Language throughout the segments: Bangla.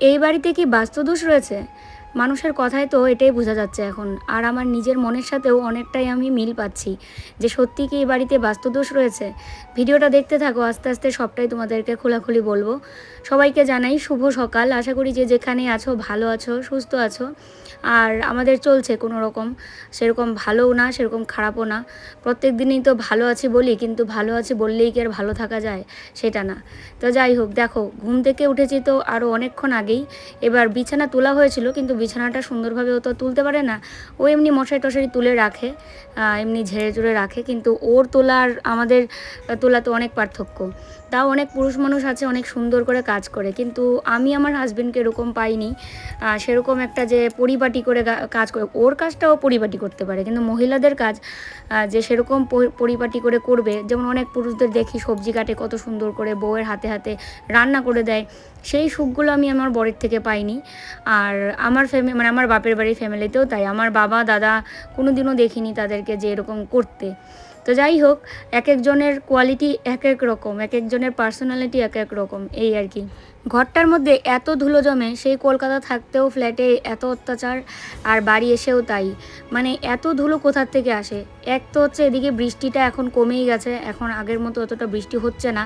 এই বাড়িতে কি বাস্তুদোষ রয়েছে? মানুষের কথায় তো এটাই বোঝা যাচ্ছে এখন। আর আমার নিজের মনের সাথেও অনেকটাই আমি মিল পাচ্ছি যে সত্যি কি এই বাড়িতে বাস্তুদোষ রয়েছে। ভিডিওটা দেখতে থাকো, আস্তে আস্তে সবটাই তোমাদেরকে খোলাখুলি বলবো। সবাইকে জানাই শুভ সকাল। আশা করি যে যেখানে আছো ভালো আছো, সুস্থ আছো। আর আমাদের চলছে কোনো রকম, সেরকম ভালোও না সেরকম খারাপও না। প্রত্যেক দিনই তো ভালো আছি বলি, কিন্তু ভালো আছি বললেই কি আর ভালো থাকা যায়? সেটা না। তো যাই হোক, দেখো ঘুম থেকে উঠেছি তো আরও অনেকক্ষণ আগেই। এবার বিছানা তোলা হয়েছিল, কিন্তু বিছানাটা সুন্দরভাবে ও তো তুলতে পারে না। ও এমনি মশারি টশারি তুলে রাখে, এমনি ঝেড়ে ঝুড়ে রাখে, কিন্তু ওর তোলা আর আমাদের তোলা তো অনেক পার্থক্য। তাও অনেক পুরুষ মানুষ আছে অনেক সুন্দর করে কাজ করে, কিন্তু আমি আমার হাজবেন্ডকে এরকম পাইনি। সেরকম একটা যে পরিপাটি করে কাজ করে, ওর কাজটাও পরিপাটি করতে পারে, কিন্তু মহিলাদের কাজ যে সেরকম পরিপাটি করে করবে, যেমন অনেক পুরুষদের দেখি সবজি কাটে কত সুন্দর করে বউয়ের হাতে হাতে রান্না করে দেয়, সেই সুখগুলো আমি আমার বরের থেকে পাইনি। আর আমার মানে আমার বাপের বাড়ির ফ্যামিলিতেও তাই, আমার বাবা দাদা কোনো দিনও দেখিনি তাদেরকে যে এরকম করতে। তো যাই হোক, এক একজনের কোয়ালিটি এক এক রকম, এক একজনের পার্সোনালিটি এক এক রকম, এই আর কি। ঘরটার মধ্যে এত ধুলো জমে, সেই কলকাতা থাকতেও ফ্ল্যাটে এত অত্যাচার, আর বাড়ি এসেও তাই। মানে এত ধুলো কোথার থেকে আসে? এক তো হচ্ছে এদিকে বৃষ্টিটা এখন কমেই গেছে, এখন আগের মতো অতটা বৃষ্টি হচ্ছে না।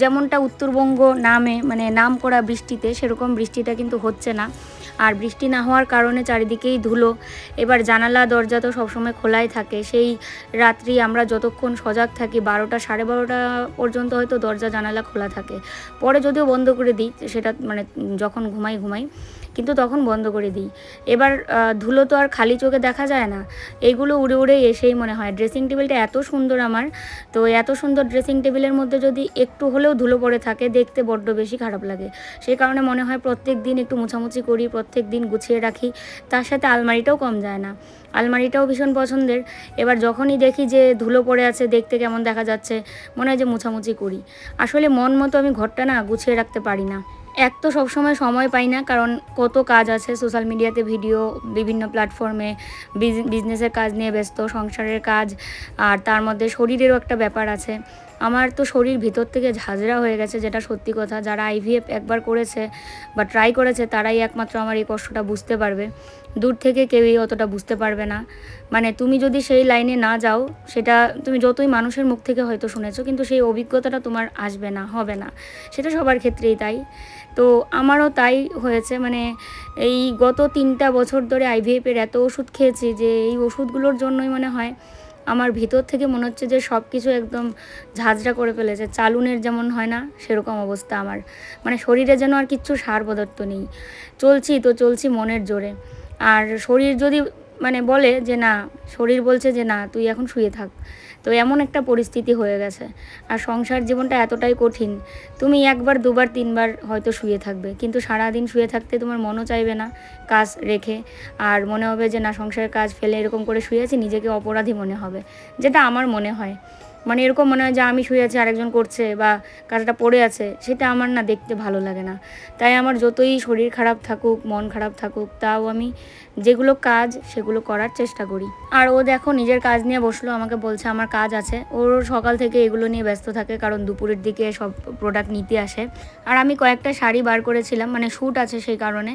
যেমনটা উত্তরবঙ্গ নামে মানে নাম করা বৃষ্টিতে, সেরকম বৃষ্টিটা কিন্তু হচ্ছে না। আর বৃষ্টি না হওয়ার কারণে চারিদিকেই ধুলো। এবার জানালা দরজা তো সবসময় খোলাই থাকে, সেই রাত্রি আমরা যতক্ষণ সজাগ থাকি 12টা 12:30 পর্যন্ত হয়তো দরজা জানালা খোলা থাকে। পরে যদিও বন্ধ করে দিই, সেটা মানে যখন ঘুমাই, কিন্তু তখন বন্ধ করে দিই। এবার ধুলো তো আর খালি চোখে দেখা যায় না, এইগুলো উড়ে উড়ে এসেই মনে হয়। ড্রেসিং টেবিলটা এত সুন্দর আমার, তো এত সুন্দর ড্রেসিং টেবিলের মধ্যে যদি একটু হলেও ধুলো পড়ে থাকে, দেখতে বড্ড বেশি খারাপ লাগে। সেই কারণে মনে হয় প্রত্যেক দিন একটু মোছামুছি করি, প্রত্যেক দিন গুছিয়ে রাখি। তার সাথে আলমারিটাও কম যায় না, আলমারিটাও ভীষণ পছন্দের। এবার যখনই দেখি যে ধুলো পড়ে আছে, দেখতে কেমন দেখা যাচ্ছে, মনে হয় যে মোছামুছি করি। আসলে মন মতো আমি ঘরটা না গুছিয়ে রাখতে পারি না। এক তো সবসময় সময় পাই না, কারণ কত কাজ আছে, সোশ্যাল মিডিয়াতে ভিডিও, বিভিন্ন প্ল্যাটফর্মে বিজনেসের কাজ নিয়ে ব্যস্ত, সংসারের কাজ, আর তার মধ্যে শরীরেরও একটা ব্যাপার আছে। আমার তো শরীর ভিতর থেকে ঝাঁঝরা হয়ে গেছে, যেটা সত্যি কথা। যারা আইভিএফ একবার করেছে বা ট্রাই করেছে, তারাই একমাত্র আমার এই কষ্টটা বুঝতে পারবে। দূর থেকে কেউই অতটা বুঝতে পারবে না। মানে তুমি যদি সেই লাইনে না যাও, সেটা তুমি যতই মানুষের মুখ থেকে হয়তো শুনেছো, কিন্তু সেই অভিজ্ঞতাটা তোমার আসবে না, হবে না। সেটা সবার ক্ষেত্রেই তাই। তো আমারও তাই হয়েছে। মানে এই গত 3টা বছর ধরে আইভিএফের এত ওষুধ খেয়েছি যে এই ওষুধগুলোর জন্যই মনে হয় আমার ভিতর থেকে মনে হচ্ছে যে সব কিছু একদম ঝাঁঝরা করে ফেলেছে। চালুনের যেমন হয় না, সেরকম অবস্থা আমার। মানে শরীরে যেন আর কিচ্ছু সার পদার্থ নেই। চলছি মনের জোরে। আর শরীর যদি মানে বলে যে না, শরীর বলছে যে না তুই এখন শুয়ে থাক, তো এমন একটা পরিস্থিতি হয়ে গেছে। আর সংসার জীবনটা এতটাই কঠিন, তুমি একবার দুবার তিনবার হয়তো শুয়ে থাকবে, কিন্তু সারাদিন শুয়ে থাকতে তোমার মনও চাইবে না কাজ রেখে। আর মনে হবে যে না, সংসারের কাজ ফেলে এরকম করে শুয়ে আছি, নিজেকে অপরাধী মনে হবে, যেটা আমার মনে হয়। মানে এরকম মনে হয় যে আমি শুয়ে আছি আরেকজন করছে, বা কাজটা পড়ে আছে, সেটা আমার না দেখতে ভালো লাগে না। তাই আমার যতই শরীর খারাপ থাকুক, মন খারাপ থাকুক, তাও আমি যেগুলো কাজ সেগুলো করার চেষ্টা করি। আর ও দেখো নিজের কাজ নিয়ে বসলো, আমাকে বলছে আমার কাজ আছে। ওর সকাল থেকে এগুলো নিয়ে ব্যস্ত থাকে, কারণ দুপুরের দিকে সব প্রোডাক্ট নিতে আসে। আর আমি কয়েকটা শাড়ি বার করেছিলাম, মানে শ্যুট আছে সেই কারণে।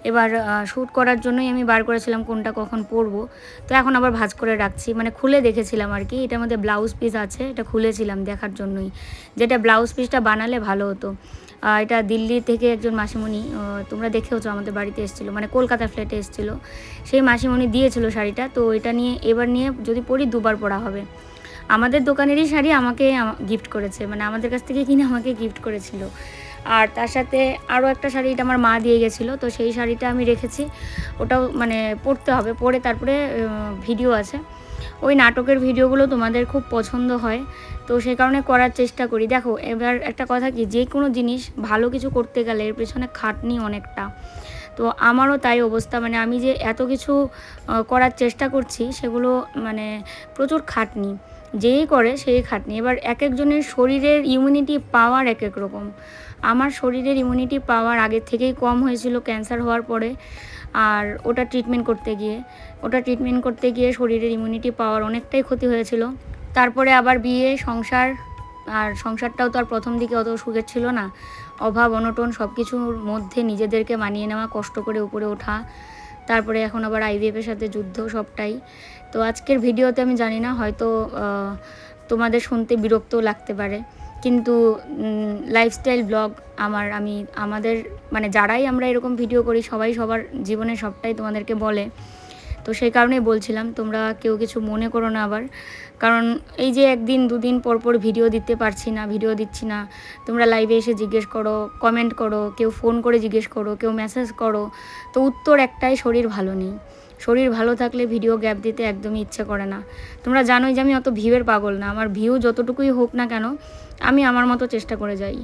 এবার শ্যুট করার জন্যই আমি বার করেছিলাম কোনটা কখন পরবো। তো এখন আবার ভাঁজ করে রাখছি, মানে খুলে দেখেছিলাম আর কি। এটার মধ্যে ব্লাউজ পিস আছে, এটা খুলেছিলাম দেখার জন্যই, যেটা ব্লাউজ পিসটা বানালে ভালো হতো। এটা দিল্লি থেকে একজন মাসিমণি, তোমরা দেখেওছো, আমাদের বাড়িতে এসেছিলো, মানে কলকাতা ফ্ল্যাটে এসেছিলো। সেই মাসিমণি দিয়েছিল শাড়িটা, তো এটা নিয়ে এবার নিয়ে যদি পরি দুবার পরা হবে। আমাদের দোকানেরই শাড়ি আমাকে গিফট করেছে, মানে আমাদের কাছ থেকে কিনে আমাকে গিফট করেছিল। আর তার সাথে আরও একটা শাড়ি, এটা আমার মা দিয়ে গেছিলো, তো সেই শাড়িটা আমি রেখেছি। ওটাও মানে পরতে হবে, পরে তারপরে ভিডিও আছে। ওই নাটকের ভিডিওগুলো তোমাদের খুব পছন্দ হয়, তো সেই কারণে করার চেষ্টা করি। দেখো এবার একটা কথা কি, যে কোনো জিনিস ভালো কিছু করতে গেলে এর পেছনে খাটনি অনেকটা। তো আমারও তাই অবস্থা, মানে আমি যে এত কিছু করার চেষ্টা করছি, সেগুলো মানে প্রচুর খাটনি। যেই করে সেই খাটনি। এবার এক একজনের শরীরের ইমিউনিটি পাওয়ার এক এক রকম। আমার শরীরের ইমিউনিটি পাওয়ার আগের থেকেই কম হয়েছিল ক্যান্সার হওয়ার পরে। আর ওটা ট্রিটমেন্ট করতে গিয়ে শরীরের ইমিউনিটি পাওয়ার অনেকটাই ক্ষতি হয়েছিল। তারপরে আবার বিয়ে, সংসার, আর সংসারটাও তো আর প্রথম দিকে অত সুখের ছিল না। অভাব অনটন সব কিছুর মধ্যে নিজেদেরকে মানিয়ে নেওয়া, কষ্ট করে উপরে ওঠা, তারপরে এখন আবার আইভিএফের সাথে যুদ্ধ, সবটাই। তো আজকের ভিডিওতে আমি জানি না, হয়তো তোমাদের শুনতে বিরক্ত লাগতে পারে, কিন্তু লাইফস্টাইল ব্লগ আমাদের মানে যারাই আমরা এরকম ভিডিও করি সবাই সবার জীবনে সবটাই তোমাদেরকে বলে। তো সেই কারণেই বলছিলাম, তোমরা কেউ কিছু মনে করো না আবার। কারণ এই যে একদিন দুদিন পর পর ভিডিও দিতে পারছি না, ভিডিও দিচ্ছি না, তোমরা লাইভে এসে জিজ্ঞেস করো, কমেন্ট করো, কেউ ফোন করে জিজ্ঞেস করো, কেউ মেসেজ করো, তো উত্তর একটাই, শরীর ভালো নেই। শরীর ভালো থাকলে ভিডিও গ্যাপ দিতে একদমই ইচ্ছে করে না। তোমরা জানোই যে আমি অত ভিউয়ের পাগল না, আমার ভিউ যতটুকুই হোক না কেন আমি আমার মতো চেষ্টা করে যাই।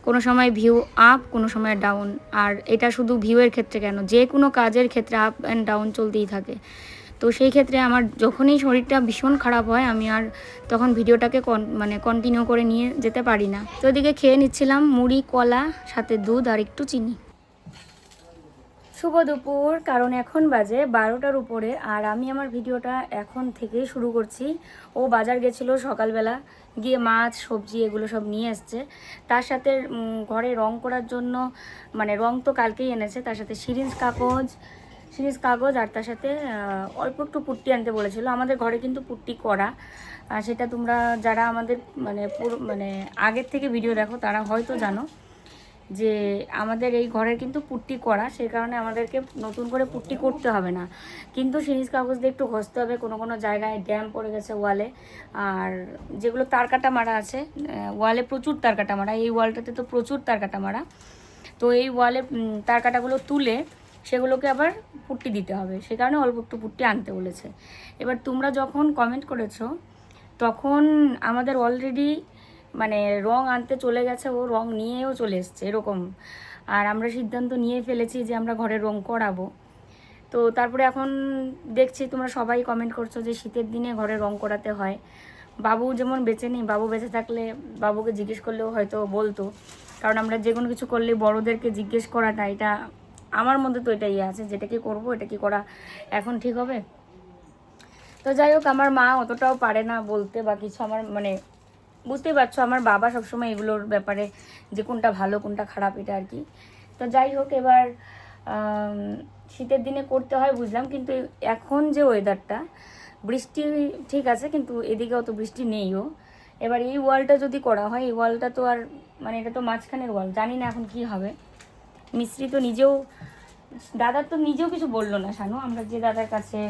কোনো সময় ভিউ আপ, কোনো সময় ডাউন। আর এটা শুধু ভিউয়ের ক্ষেত্রে কেন, যে কোনো কাজের ক্ষেত্রে আপ অ্যান্ড ডাউন চলতেই থাকে। তো সেই ক্ষেত্রে আমার যখনই শরীরটা ভীষণ খারাপ হয় আমি আর তখন ভিডিওটাকে কন্টিনিউ করে নিয়ে যেতে পারি না। তো ওদিকে খেয়ে নিচ্ছিলাম মুড়ি, কলা, সাথে দুধ আর একটু চিনি। শুভ দুপুর, কারণ এখন বাজে 12টার উপরে, আর আমি আমার ভিডিওটা এখন থেকেই শুরু করছি। ও বাজার গেছিলো সকালবেলা, গিয়ে মাছ সবজি এগুলো সব নিয়ে এসছে। তার সাথে ঘরে রং করার জন্য, মানে রং তো কালকেই এনেছে, তার সাথে সিরিঞ্জ কাগজ আর তার সাথে অল্প একটু পুট্টি আনতে বলেছিল। আমাদের ঘরে কিন্তু পুট্টি করা, আর সেটা তোমরা যারা আমাদের মানে আগের থেকে ভিডিও দেখো তারা হয়তো জানো যে আমাদের এই ঘরের কিন্তু পুট্টি করা, সেই কারণে আমাদেরকে নতুন করে পুট্টি করতে হবে না। কিন্তু সিরিজ কাগজ দিয়ে একটু ঘষতে হবে, কোনো কোনো জায়গায় ড্যাম পড়ে গেছে ওয়ালে। আর যেগুলো তারকাটা মারা আছে ওয়ালে, প্রচুর তারকাটা মারা, এই ওয়ালটাতে তো প্রচুর তারকাটা মারা। তো এই ওয়ালে তারকাটাগুলো তুলে সেগুলোকে আবার পুট্টি দিতে হবে, সে কারণে অল্প একটু পুট্টি আনতে বলেছে। এবার তোমরা যখন কমেন্ট করেছো তখন আমাদের অলরেডি মানে রং আনতে চলে গেছে, ও রং নিয়েও চলে এসছে এরকম। আর আমরা সিদ্ধান্ত নিয়ে ফেলেছি যে আমরা ঘরে রং করাবো। তো তারপরে এখন দেখছি তোমরা সবাই কমেন্ট করছো যে শীতের দিনে ঘরে রং করাতে হয়। বাবু যেমন বেঁচে নেই, বাবু বেঁচে থাকলে বাবুকে জিজ্ঞেস করলেও হয়তো বলতো, কারণ আমরা যে কোনো কিছু করলে বড়োদেরকে জিজ্ঞেস করাটা, এটা আমার মধ্যে তো এটাই আছে, যেটা কি করবো, এটা কি করা এখন ঠিক হবে। তো যাই হোক, আমার মা অতটাও পারে না বলতে বা কিছু, আমার মানে বুঝতেই পারছো আমার বাবা সবসময় এগুলোর ব্যাপারে যে কোনটা ভালো কোনটা খারাপ এটা আর কি। তো যাই হোক, এবার শীতের দিনে করতে হয় বুঝলাম, কিন্তু এখন যে ওয়েদারটা, বৃষ্টি ঠিক আছে কিন্তু এদিকে অত বৃষ্টি নেইও। এবার এই ওয়ালটা যদি করা হয়, এই ওয়ালটা তো আর মানে এটা তো মাঝখানের ওয়াল, জানি না এখন কি হবে। মিস্ত্রি তো নিজেও, দাদার তো নিজেও কিছু বললো না শানু, আমরা যে দাদার কাছে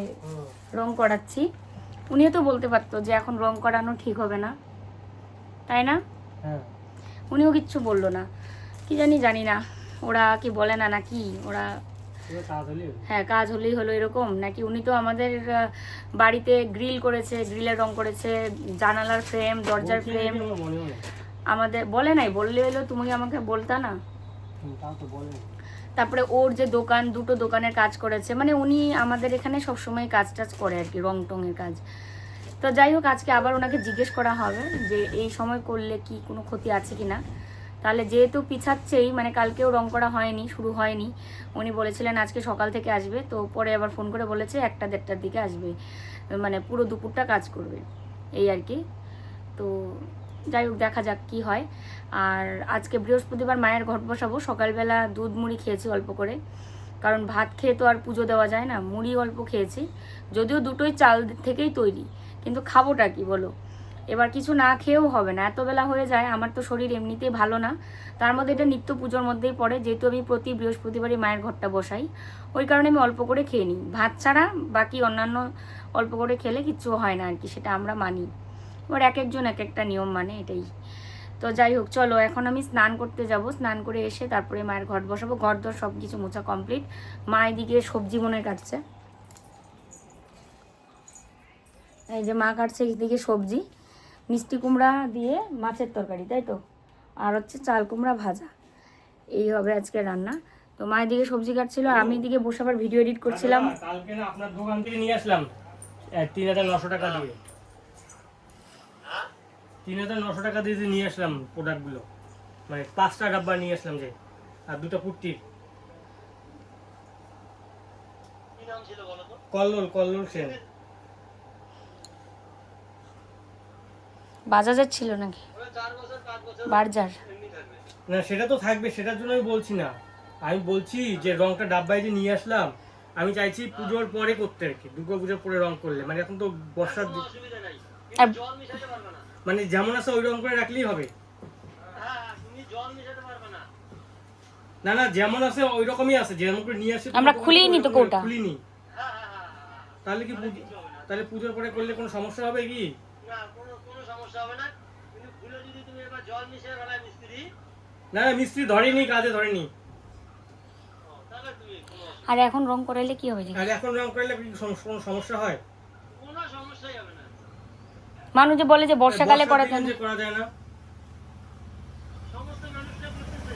রং করাচ্ছি উনিও তো বলতে পারতো যে এখন রং করানো ঠিক হবে না, তাই না? উনিও কিচ্ছু বললো না, কি জানি না ওরা কি বলে না নাকি ওরা, হ্যাঁ কাজ হলেই হলো এরকম নাকি। উনি তো আমাদের বাড়িতে গ্রিল করেছে, গ্রিলের রং করেছে, জানালার ফ্রেম, দরজার ফ্রেম, আমাদের বলে নাই, বললে হলো তুমি আমাকে বলতা না। তারপরে ওর যে দোকান, দুটো দোকানের কাজ করেছে, মানে উনি আমাদের এখানে সবসময় কাজ টাজ করে আর কি, রং টঙের কাজ। তো যাই হোক, আজকে আবার ওনাকে জিজ্ঞেস করা হবে যে এই সময় করলে কি কোনো ক্ষতি আছে কি না। তাহলে যেহেতু পিছাচ্ছেই, মানে কালকেও রং করা হয়নি, শুরু হয়নি, উনি বলেছিলেন আজকে সকাল থেকে আসবে, তো পরে আবার ফোন করে বলেছে 1টা-1:30টার দিকে আসবে, মানে পুরো দুপুরটা কাজ করবে এই আর কি। তো যাই হোক, দেখা যাক কি হয়। আর আজকে বৃহস্পতিবার মায়ের ঘট বসাবো, সকালবেলা দুধ মুড়ি খেয়েছি অল্প করে, কারণ ভাত খেয়ে তো আর পুজো দেওয়া যায় না, মুড়ি অল্প খেয়েছি, যদিও দুটোই চাল থেকেই তৈরি, কিন্তু খাবোটা কি বলো। এবার কিছু না খেয়েও হবে না, এত বেলা হয়ে যায়, আমার তো শরীর এমনিতেই ভালো না, তার মধ্যে এটা নিত্য পুজোর মধ্যেই পড়ে, যেহেতু আমি প্রতি বৃহস্পতিবারই মায়ের ঘরটা বসাই, ওই কারণে আমি অল্প করে খেয়ে নিই, ভাত ছাড়া বাকি অন্যান্য অল্প করে খেলে কিচ্ছু হয় না আর কি, সেটা আমরা মানি। এবার এক একজন এক একটা নিয়ম মানে, এটাই। তো যাই হোক, চলো এখন আমি স্নান করতে যাব, স্নান করে এসে তারপরে মায়ের ঘট বসাবো। ঘর দর সব কিছু মোছা কমপ্লিট, মা এদিকে সবজি মনে কাটছে, এই যে মা কাটছে এদিকে সবজি, মিষ্টি কুমড়া দিয়ে মাছের তরকারি, তাই তো, আর হচ্ছে চাল কুমড়া ভাজা, এই হবে আজকে রান্না। তো মা এদিকে সবজি কাটছিল আর আমি এদিকে বসে আবার ভিডিও এডিট করছিলাম। কালকে না আপনার দোকান থেকে নিয়ে আসলাম 3,900 টাকা দিয়ে, 3,900 টাকা দিয়ে নিয়ে আসলাম প্রোডাক্টগুলো, মানে 5টা ডাব্বা নিয়ে আসলাম যে, আর 2টা পুট্টির। কি নাম ছিল বলো তো? কল্লোল সেন। বাজাজের ছিল নাকি? বার্জার। না সেটা তো থাকবে, সেটার জন্য আমি বলছি না। আমি বলছি যে রংটা ডাব্বায় যে নিয়ে আসলাম, আমি চাইছি পুজোর পরে করতে আর কি, দুর্গা পুজোর পরে রং করলে, মানে এখন তো বর্ষার আর মানে যেমন আছে ওই রং করে রাখলেই হবে। না না, যেমন আছে ওই রকমই আছে, যেমন করে নিয়ে আসি আমরা খুলিনি তো কোটা। খুলিনি। তাহলে কি তাহলে পুজোর পরে করলে কোনো সমস্যা হবে কি? না কোনো সমস্যা হবে না, কিন্তু ভুলে যদি তুমি এবার জল মিশিয়ে ফেলায় মিস্ত্রি, না মিস্ত্রি ধরেনি, কাজে ধরেনি। আর এখন রং করাইলে কি হবে? আর এখন রং করলে কি কোনো সমস্যা হয়? কোনো সমস্যাই হবে না। মানুষ যে বলে যে বর্ষাকালে করা যায় না, সমস্ত মানুষরা বুঝতেছে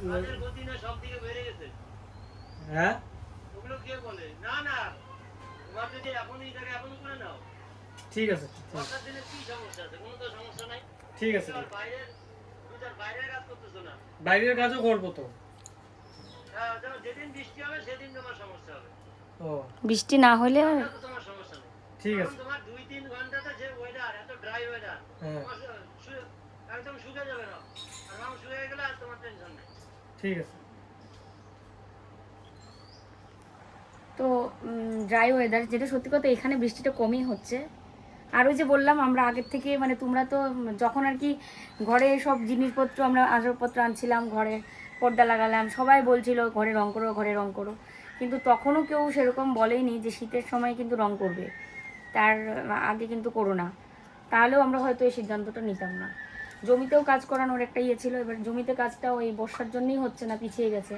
কাজের গতি না সব দিকে বেড়ে গেছে। হ্যাঁ ওগুলো কে বলে? না না, তোমার যদি এখনই থাকে এখনই করে নাও। ঠিক আছে, বর্ষার দিনে কি সমস্যা আছে? কোনো তো সমস্যা নাই। ঠিক আছে। বাইরের কাজ করতেছো না? বাইরের কাজও করবো তো। হ্যাঁ, যেদিন বৃষ্টি হবে সেদিন তোমার সমস্যা হবে। ও, বৃষ্টি না হলে তোমার সমস্যা নেই। ঠিক আছে। তোমার 2-3 ঘন্টাতে যে ওয়েদার, এত ড্রাই ওয়েদার, একদম শুকিয়ে যাবে না। আর রং শুকিয়ে গেলে আর তোমার টেনশন নেই। ঠিক আছে। তো ড্রাই ওয়েদার, যেটা সত্যি কথা এখানে বৃষ্টিটা কমই হচ্ছে। আর ওই যে বললাম আমরা আগের থেকে মানে তোমরা তো যখন আর কি ঘরে সব জিনিসপত্র আমরা আসবাবপত্র আনছিলাম, ঘরে পর্দা লাগালাম, সবাই বলছিল ঘরে রং করো, ঘরে রং করো, কিন্তু তখনও কেউ সেরকম বলেনি যে শীতের সময় কিন্তু রং করবে, তার আগে কিন্তু করো না। তাহলেও আমরা হয়তো এই সিদ্ধান্তটা নিতাম না। জমিতেও কাজ করানোর একটা ইয়ে ছিল, এবার জমিতে কাজটা ওই বর্ষার জন্যই হচ্ছে না, পিছিয়ে গেছে।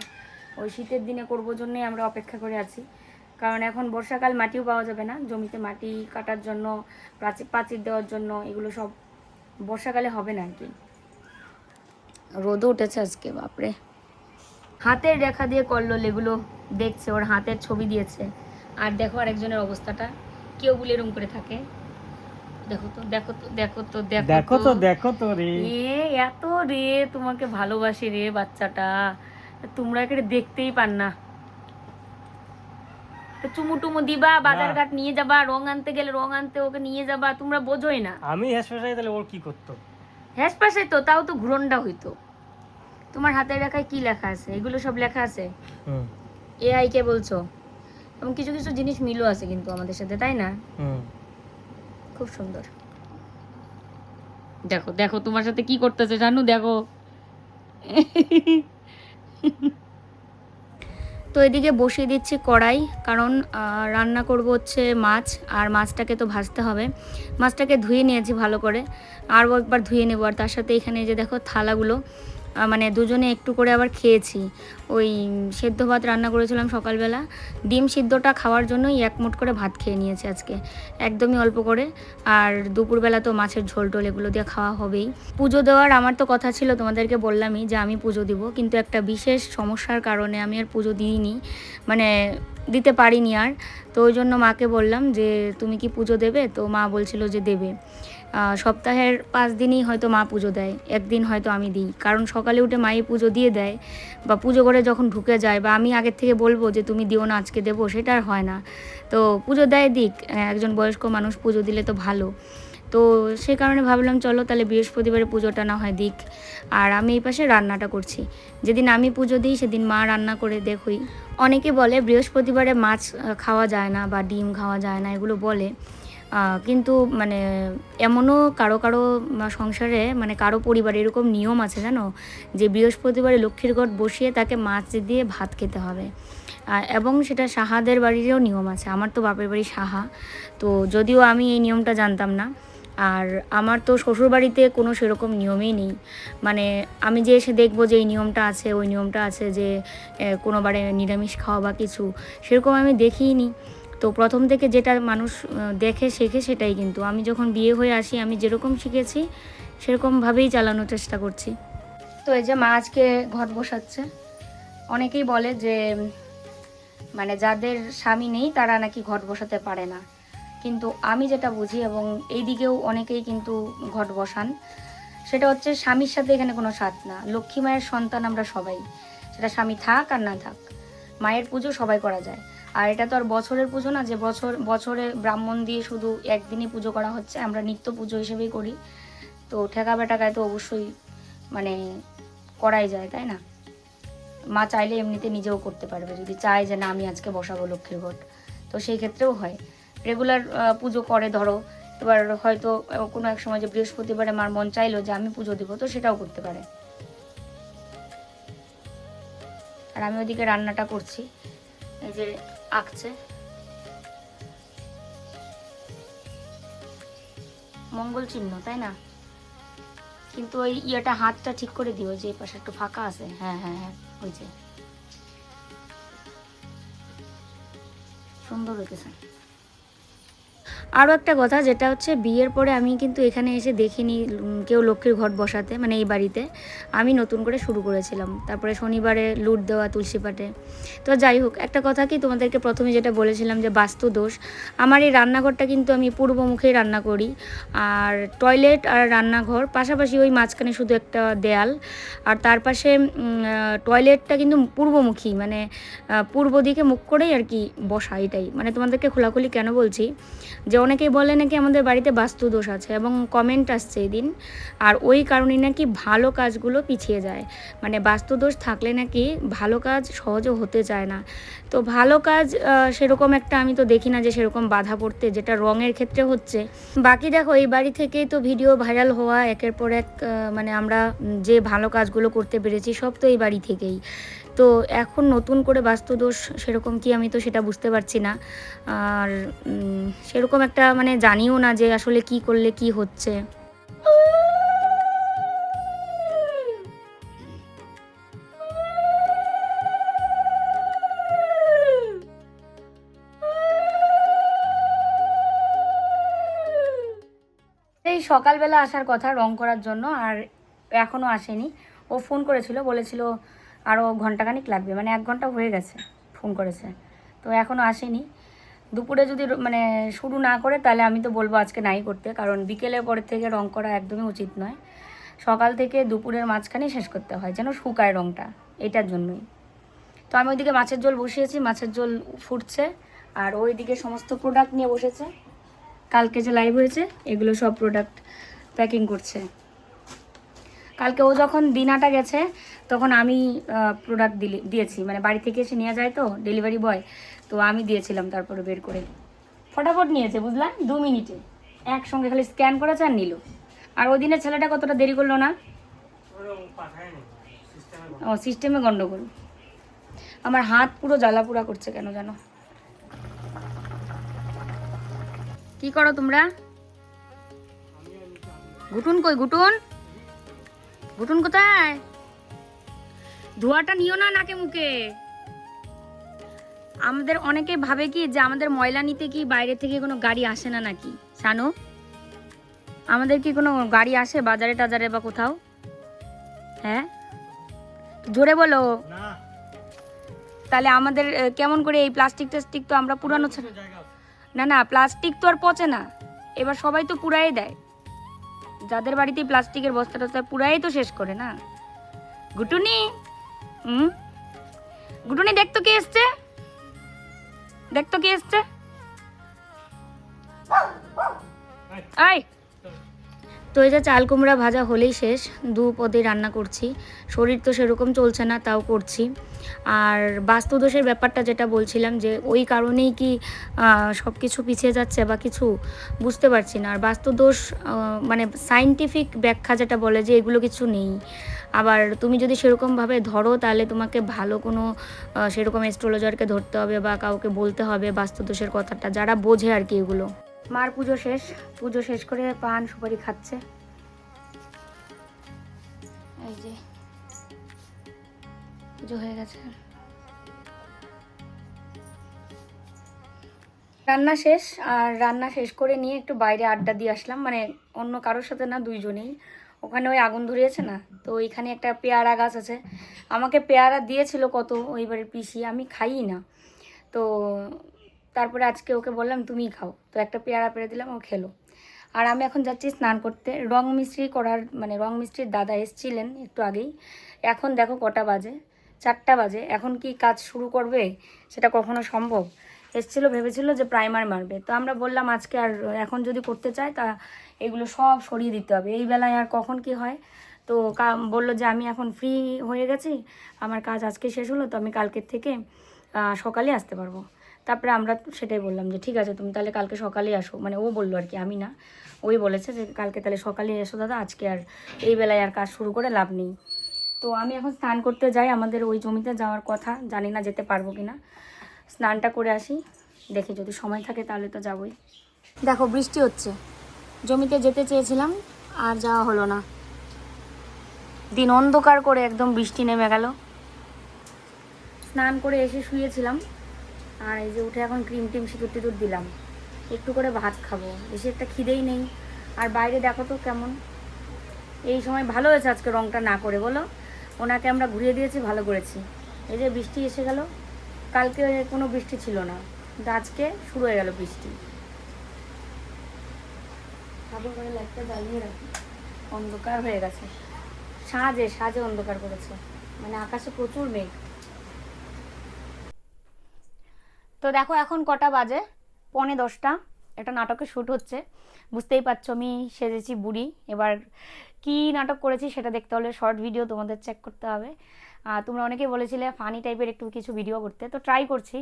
ওই শীতের দিনে করবো জন্যই আমরা অপেক্ষা করে আছি, কারণ এখন বর্ষাকাল মাটিও পাওয়া যাবে না, জমিতে মাটি কাটার জন্য, পাচির দেওয়ার জন্য, এগুলো সব বর্ষাকালে হবে না আর কি। রোদও উঠেছে আজকে, বাপরে। হাতের রেখা দিয়ে করলো এগুলো দেখছে, ওর হাতের ছবি দিয়েছে। আর দেখো আরেকজনের অবস্থাটা, কেউ বলে এরম করে থাকে। দেখো তো দেখো তো দেখো তো দেখো তো দেখো তো রে, এত রে তোমাকে ভালোবাসি রে বাচ্চাটা, তোমরা একে দেখতেই পান না। চুমু টুমু দিবা, বাজারঘাট নিয়ে যাবা, রং আনতে গেলে রং আনতে ওকে নিয়ে যাবা, তোমরা বোঝোই না। আমি হ্যাসপাশাই তাহলে ওর কি করতো? হ্যাসপাশাই তো, তাও তো ঘুরনটা হইতো। তোমার হাতের রেখায় কি লেখা আছে? এগুলো সব লেখা আছে এআই কে বলছো, এবং কিছু কিছু জিনিস মিলও আছে কিন্তু আমাদের সাথে, তাই না? খুব সুন্দর। দেখো দেখো তোমার সাথে কি করতেছে জানু, দেখো। তো এদিকে বসিয়ে দিচ্ছি কড়াই, কারণ রান্না করব হচ্ছে মাছ, আর মাছটাকে তো ভাজতে হবে। মাছটাকে ধুয়ে নিয়েছি ভালো করে, আরও একবার ধুয়ে নেবো। আর তার সাথে এখানে যে দেখো থালাগুলো, মানে দুজনে একটু করে আবার খেয়েছি। ওই সেদ্ধ ভাত রান্না করেছিলাম সকালবেলা, ডিম সিদ্ধটা খাওয়ার জন্যই এক মুঠ করে ভাত খেয়ে নিয়েছি আজকে, একদমই অল্প করে। আর দুপুরবেলা তো মাছের ঝোল টোল এগুলো দিয়ে খাওয়া হবেই। পুজো দেওয়ার আমার তো কথা ছিল, তোমাদেরকে বললামই যে আমি পুজো দিব, কিন্তু একটা বিশেষ সমস্যার কারণে আমি আর পুজো দিইনি, মানে দিতে পারিনি আর। তো ওই জন্য মাকে বললাম যে তুমি কি পুজো দেবে? তো মা বলছিল যে দেবে। সপ্তাহের 5 দিনই হয়তো মা পুজো দেয়, একদিন হয়তো আমি দিই, কারণ সকালে উঠে মাই পুজো দিয়ে দেয়, বা পুজো করে যখন ঢুকে যায়, বা আমি আগের থেকে বলবো যে তুমি দিও না আজকে দেবো, সেটা আর হয় না। তো পুজো দেয় দিক, একজন বয়স্ক মানুষ পুজো দিলে তো ভালো। তো সে কারণে ভাবলাম চলো তাহলে বৃহস্পতিবারে পুজোটা না হয় দিক। আর আমি এই পাশে রান্নাটা করছি, যেদিন আমি পুজো দিই সেদিন মা রান্না করে দেখই। অনেকে বলে বৃহস্পতিবারে মাছ খাওয়া যায় না বা ডিম খাওয়া যায় না, এগুলো বলে, কিন্তু মানে এমনও কারো কারো সংসারে, মানে কারো পরিবারে এরকম নিয়ম আছে জানো, যে বৃহস্পতিবারে লক্ষ্মীর ঘট বসিয়ে তাকে মাছ দিয়ে ভাত খেতে হবে। এবং সেটা সাহাদের বাড়িরও নিয়ম আছে, আমার তো বাপের বাড়ি সাহা, তো যদিও আমি এই নিয়মটা জানতাম না। আর আমার তো শ্বশুরবাড়িতে কোনো সেরকম নিয়মই নেই, মানে আমি যে এসে দেখবো যে এই নিয়মটা আছে ওই নিয়মটা আছে, যে কোনো বারে নিরামিষ খাওয়া বা কিছু, সেরকম আমি দেখিইনি। তো প্রথম থেকে যেটা মানুষ দেখে শেখে সেটাই, কিন্তু আমি যখন বিয়ে হয়ে আসি আমি যেরকম শিখেছি সেরকমভাবেই চালানোর চেষ্টা করছি। তো এই যে মা আজকে ঘট বসাচ্ছে। অনেকেই বলে যে মানে যাদের স্বামী নেই তারা নাকি ঘট বসাতে পারে না, কিন্তু আমি যেটা বুঝি, এবং এই দিকেও অনেকেই কিন্তু ঘট বসান, সেটা হচ্ছে স্বামীর সাথে এখানে কোনো সাথ না। লক্ষ্মী মায়ের সন্তান আমরা সবাই, সেটা স্বামী থাক আর না থাক, মায়ের পুজো সবাই করা যায়। আর এটা তো আর বছরের পুজো না যে বছরে ব্রাহ্মণ দিয়ে শুধু একদিনই পুজো করা হচ্ছে, আমরা নিত্য পুজো হিসেবেই করি। তো ঠেকা বেটাকায় তো অবশ্যই মানে করাই যায়, তাই না? মা চাইলে এমনিতে নিজেও করতে পারবে, যদি চায় যে না আমি আজকে বসাবো লক্ষ্মীর ঘট, তো সেই ক্ষেত্রেও হয়। রেগুলার পুজো করে, ধরো এবার হয়তো কোনো এক সময় যে বৃহস্পতিবারে মার মন চাইলো যে আমি পুজো দেবো, তো সেটাও করতে পারে। আর আমি ওদিকে রান্নাটা করছি, এই যে আঁকছে, মঙ্গল চিহ্ন, তাই না? কিন্তু ওই ইয়েটা হাতটা ঠিক করে দিও, যে পাশে একটু ফাঁকা আছে। হ্যাঁ হ্যাঁ হ্যাঁ, ওই যে সুন্দর হইতেছে। আরও একটা কথা, যেটা হচ্ছে বিয়ের পরে আমি কিন্তু এখানে এসে দেখিনি কেউ লক্ষ্মীর ঘট বসাতে, মানে এই বাড়িতে আমি নতুন করে শুরু করেছিলাম। তারপরে শনিবারে লুট দেওয়া তুলসী পাটে। তো যাই হোক, একটা কথা কি, তোমাদেরকে প্রথমে যেটা বলেছিলাম যে বাস্তু দোষ, আমার এই রান্নাঘরটা কিন্তু আমি পূর্বমুখেই রান্না করি, আর টয়লেট আর রান্নাঘর পাশাপাশি, ওই মাঝখানে শুধু একটা দেয়াল, আর তার পাশে টয়লেটটা কিন্তু পূর্বমুখী, মানে পূর্ব দিকে মুখ করেই আর কি বসা। এটাই মানে তোমাদেরকে খোলাখুলি কেন বলছি, যে অনেকেই বলে নাকি আমাদের বাড়িতে বাস্তু দোষ আছে, এবং কমেন্ট আসছে এই দিন, আর ওই কারণেই নাকি ভালো কাজগুলো পিছিয়ে যায়। মানে বাস্তু দোষ থাকলে নাকি ভালো কাজ সহজে হতে চায় না। তো ভালো কাজ সেরকম একটা আমি তো দেখি না যে সেরকম বাধা পড়তে, যেটা রঙের ক্ষেত্রে হচ্ছে। বাকি দেখো, এই বাড়ি থেকেই তো ভিডিও ভাইরাল হওয়া, একের পর এক মানে আমরা যে ভালো কাজগুলো করতে পেরেছি সব তো এই বাড়ি থেকেই। তো এখন নতুন করে বাস্তুদোষ সেরকম কি, আমি তো সেটা বুঝতে পারছি না। আর সেরকম একটা মানে জানিও না যে আসলে কি করলে কি হচ্ছে। এই সকালবেলা আসার কথা রং করার জন্য, আর এখনও আসেনি। ও ফোন করেছিল, বলেছিল আরও ঘন্টাখানিক লাগবে, মানে 1 ঘন্টা হয়ে গেছে ফোন করেছে, তো এখনও আসেনি। দুপুরে যদি মানে শুরু না করে, তাহলে আমি তো বলবো আজকে নাই করতে, কারণ বিকেলের পরের থেকে রং করা একদমই উচিত নয়। সকাল থেকে দুপুরের মাঝখানেই শেষ করতে হয়, যেন শুকায় রংটা, এটার জন্যই। তো আমি ওইদিকে মাছের ঝোল বসিয়েছি, মাছের ঝোল ফুটছে, আর ওইদিকে সমস্ত প্রোডাক্ট নিয়ে বসেছে। কালকে যে লাইভ হয়েছে এগুলো সব প্রোডাক্ট প্যাকিং করছে। কালকে ও যখন দিনাটা গেছে তখন আমি প্রোডাক্ট দিয়েছি, মানে বাড়ি থেকে এসে নিয়ে যায় তো ডেলিভারি বয়, তো আমি দিয়েছিলাম তারপরে বের করে। ফটাফট নিয়েছে, বুঝলাম 2 মিনিটে একসঙ্গে খালি স্ক্যান করেছে আর নিল। আর ওই দিনের ছেলেটা কতটা দেরি করলো না, ও সিস্টেমে গন্ডগোল। আমার হাত পুরো জ্বালাপুরা করছে কেন জানো। কি করো তোমরা? ঘুটুন কই, ঘুটুন ঘুটুন কোথায়? ধোয়াটা নিও না নাকে মুখে। আমাদের অনেকে ভাবে কি যে আমাদের ময়লা নিতে কি বাইরে থেকে কোনো গাড়ি আসে না নাকি, জানো? আমাদের কি কোনো গাড়ি আসে বাজারে টাজারে বা কোথাও? হ্যাঁ, জোরে বলো। তাহলে আমাদের কেমন করে এই প্লাস্টিক টাস্টিক তো আমরা পুরানো না না, প্লাস্টিক তো আর পচে না, এবার সবাই তো পুরাই দেয়। যাদের বাড়িতে প্লাস্টিকের বস্তা টস্তা পুরাই তো শেষ করে না। গুটুনি, গুটুনি দেখতো কে এসছে, দেখতো কে এসছে। আয়, তো এই যে চাল কুমড়া ভাজা হলেই শেষ, 2 পদে রান্না করছি। শরীর তো সেরকম চলছে না, তাও করছি। আর বাস্তুদোষের ব্যাপারটা যেটা বলছিলাম, যে ওই কারণেই কি সব কিছু পিছিয়ে যাচ্ছে বা কিছু বুঝতে পারছি না। আর বাস্তুদোষ মানে সায়েন্টিফিক ব্যাখ্যা যেটা বলে যে এগুলো কিছু নেই। আবার তুমি যদি সেরকমভাবে ধরো, তাহলে তোমাকে ভালো কোনো সেরকম অ্যাস্ট্রোলজারকে ধরতে হবে বা কাউকে বলতে হবে বাস্তুদোষের কথাটা, যারা বোঝে আর কি এগুলো। মার পুজো শেষ করে পান সুপারি খাচ্ছে। এই যে পুজো হয়ে গেছে, রান্না শেষ। আর রান্না শেষ করে নিয়ে একটু বাইরে আড্ডা দিয়ে আসলাম, মানে অন্য কারোর সাথে না, দুইজনেই। ওখানে ওই আগুন ধরিয়েছে না, তো ওইখানে একটা পেয়ারা গাছ আছে, আমাকে পেয়ারা দিয়েছিল কত ওই বাড়ির পিসি, আমি খাই না। তো তারপরে আজকে ওকে বললাম তুমিই খাও, তো একটা পেয়ারা পেরে দিলাম, ও খেলো। আর আমি এখন যাচ্ছি স্নান করতে, রং মিস্ত্রি করার, মানে রং মিস্ত্রির দাদা এসেছিলেন একটু আগেই। এখন দেখো কটা বাজে, 4টা বাজে। এখন কি কাজ শুরু করবে সেটা কখনো সম্ভব? এসেছিলো, ভেবেছিল যে প্রাইমার মারবে, তো আমরা বললাম আজকে আর এখন যদি করতে চায় তা এগুলো সব সরিয়ে দিতে হবে। এই বেলায় আর কখন কি হয়, তো বললো যে আমি এখন ফ্রি হয়ে গেছি, আমার কাজ আজকে শেষ হলো, তো আমি কালকের থেকে সকালে আসতে পারবো। তারপরে আমরা সেটাই বললাম যে ঠিক আছে তুমি তাহলে কালকে সকালে আসো, মানে ও বললো আর কি, আমি না, ওই বলেছে যে কালকে তাহলে সকালে এসো দাদা, আজকে আর এই বেলায় আর কাজ শুরু করে লাভ নেই। তো আমি এখন স্নান করতে যাই, আমাদের ওই জমিতে যাওয়ার কথা, জানি না যেতে পারবো কি না। স্নানটা করে আসি, দেখি যদি সময় থাকে তাহলে তো যাবোই। দেখো বৃষ্টি হচ্ছে, জমিতে যেতে চেয়েছিলাম আর যাওয়া হলো না, দিন অন্ধকার করে একদম বৃষ্টি নেমে গেল। স্নান করে এসে শুয়েছিলাম, আর এই যে উঠে এখন ক্রিম টিম সিঁদুর টিঁদুর দিলাম, একটু করে ভাত খাবো, বেশি একটা খিদেই নেই। আর বাইরে দেখো তো কেমন, এই সময় ভালো হয়েছে আজকে রংটা না করে, বলো, ওনাকে আমরা ঘুরিয়ে দিয়েছি, ভালো করেছি। এই যে বৃষ্টি এসে গেল, কালকে কোনো বৃষ্টি ছিল না, কিন্তু আজকে শুরু হয়ে গেল বৃষ্টি। ঠাকুর করে লাইটটা জ্বালিয়ে রাখি, অন্ধকার হয়ে গেছে, সাজে সাজে অন্ধকার করেছে, মানে আকাশে প্রচুর মেঘ। তো দেখো এখন কটা বাজে, 9:45, একটা নাটকের শ্যুট হচ্ছে, বুঝতেই পারছো আমি সেজেছি বুড়ি। এবার কি নাটক করেছি সেটা দেখতে হলে শর্ট ভিডিও তোমাদের চেক করতে হবে। তোমরা অনেকেই বলেছিলে ফানি টাইপের একটু কিছু ভিডিও করতে, তো ট্রাই করছি।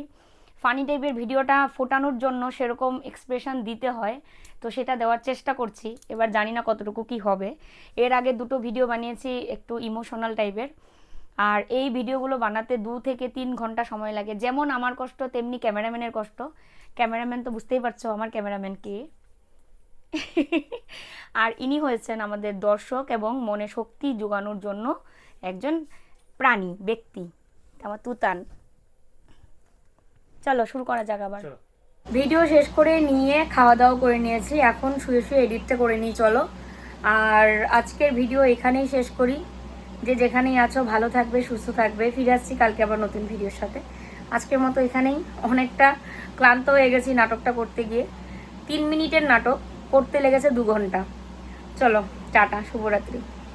ফানি টাইপের ভিডিওটা ফোটানোর জন্য সেরকম এক্সপ্রেশন দিতে হয়, তো সেটা দেওয়ার চেষ্টা করছি, এবার জানি না কতটুকু কি হবে। এর আগে 2টো ভিডিও বানিয়েছি একটু ইমোশনাল টাইপের, আর এই ভিডিওগুলো বানাতে 2 থেকে 3 ঘন্টা সময় লাগে। যেমন আমার কষ্ট তেমনি ক্যামেরাম্যানের কষ্ট। ক্যামেরাম্যান তো বুঝতেই পারছো আমার ক্যামেরাম্যান কে। আর ইনি হয়েছেন আমাদের দর্শক এবং মনে শক্তি যোগানোর জন্য একজন প্রাণী ব্যক্তি, আমার তুতান। চলো শুরু করা যাক আবার। ভিডিও শেষ করে নিয়ে খাওয়া দাওয়া করে নিয়েছি, এখন শুয়ে শুয়ে এডিটটা করে নিই চলো। আর আজকের ভিডিও এখানেই শেষ করি। যে যেখানেই আছো ভালো থাকবে, সুস্থ থাকবে, ফিরে আসছি কালকে আবার নতুন ভিডিওর সাথে। আজকের মতো এখানেই, অনেকটা ক্লান্ত হয়ে গেছি নাটকটা করতে গিয়ে, 3 মিনিটের নাটক করতে লেগেছে 2 ঘন্টা। চলো টাটা, শুভরাত্রি।